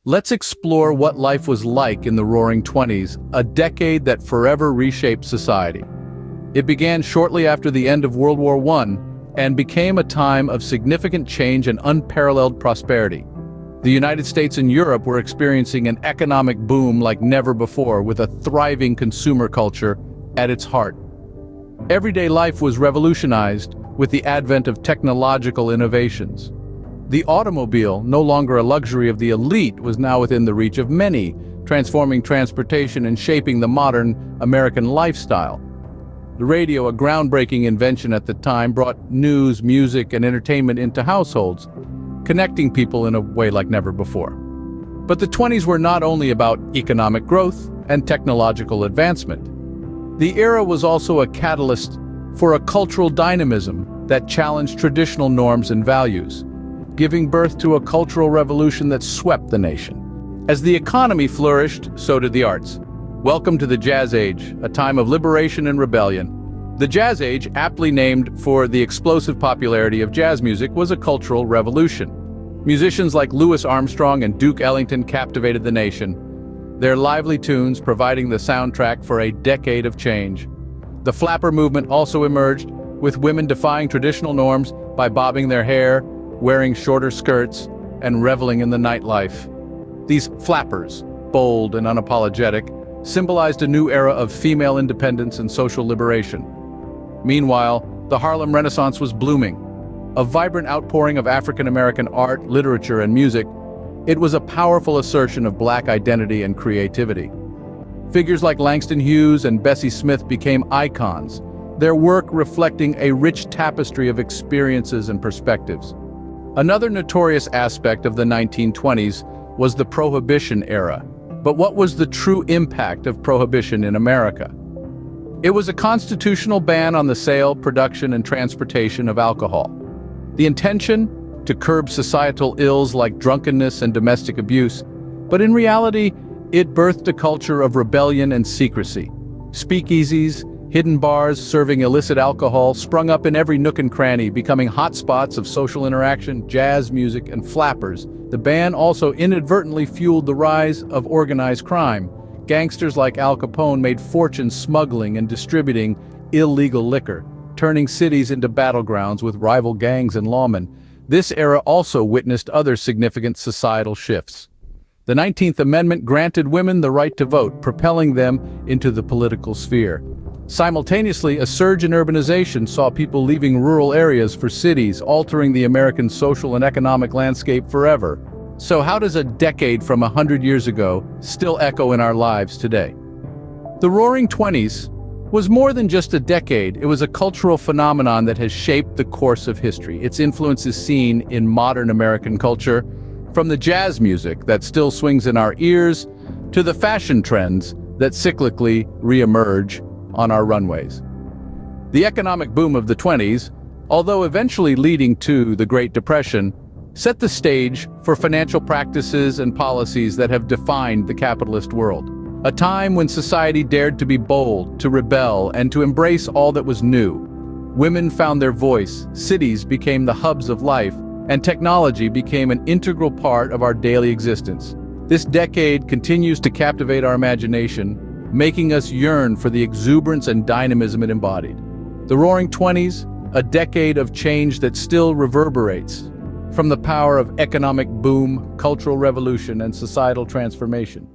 Let's explore what life was like in the Roaring Twenties, a decade that forever reshaped society. It began shortly after the end of World War I and became a time of significant change and unparalleled prosperity. The United States and Europe were experiencing an economic boom like never before, with a thriving consumer culture at its heart. Everyday life was revolutionized with the advent of technological innovations. The automobile, no longer a luxury of the elite, was now within the reach of many, transforming transportation and shaping the modern American lifestyle. The radio, a groundbreaking invention at the time, brought news, music, and entertainment into households, connecting people in a way like never before. But the 20s were not only about economic growth and technological advancement. The era was also a catalyst for a cultural dynamism that challenged traditional norms and values, giving birth to a cultural revolution that swept the nation. As the economy flourished, so did the arts. Welcome to the Jazz Age, a time of liberation and rebellion. The Jazz Age, aptly named for the explosive popularity of jazz music, was a cultural revolution. Musicians like Louis Armstrong and Duke Ellington captivated the nation, their lively tunes providing the soundtrack for a decade of change. The flapper movement also emerged, with women defying traditional norms by bobbing their hair, wearing shorter skirts, and reveling in the nightlife. These flappers, bold and unapologetic, symbolized a new era of female independence and social liberation. Meanwhile, the Harlem Renaissance was blooming. A vibrant outpouring of African-American art, literature, and music, it was a powerful assertion of Black identity and creativity. Figures like Langston Hughes and Bessie Smith became icons, their work reflecting a rich tapestry of experiences and perspectives. Another notorious aspect of the 1920s was the Prohibition era. But what was the true impact of Prohibition in America? It was a constitutional ban on the sale, production, and transportation of alcohol. The intention? To curb societal ills like drunkenness and domestic abuse, but in reality, it birthed a culture of rebellion and secrecy. Speakeasies, hidden bars serving illicit alcohol sprung up in every nook and cranny, becoming hotspots of social interaction, jazz music, and flappers. The ban also inadvertently fueled the rise of organized crime. Gangsters like Al Capone made fortunes smuggling and distributing illegal liquor, turning cities into battlegrounds with rival gangs and lawmen. This era also witnessed other significant societal shifts. The 19th Amendment granted women the right to vote, propelling them into the political sphere. Simultaneously, a surge in urbanization saw people leaving rural areas for cities, altering the American social and economic landscape forever. So how does a decade from 100 years ago still echo in our lives today? The Roaring Twenties was more than just a decade. It was a cultural phenomenon that has shaped the course of history. Its influence is seen in modern American culture, from the jazz music that still swings in our ears to the fashion trends that cyclically re-emerge on our runways. The economic boom of the 20s, although eventually leading to the Great Depression, set the stage for financial practices and policies that have defined the capitalist world. A time when society dared to be bold, to rebel, and to embrace all that was new. Women found their voice, cities became the hubs of life, and technology became an integral part of our daily existence. This decade continues to captivate our imagination, making us yearn for the exuberance and dynamism it embodied. The Roaring Twenties, a decade of change that still reverberates, from the power of economic boom, cultural revolution, and societal transformation.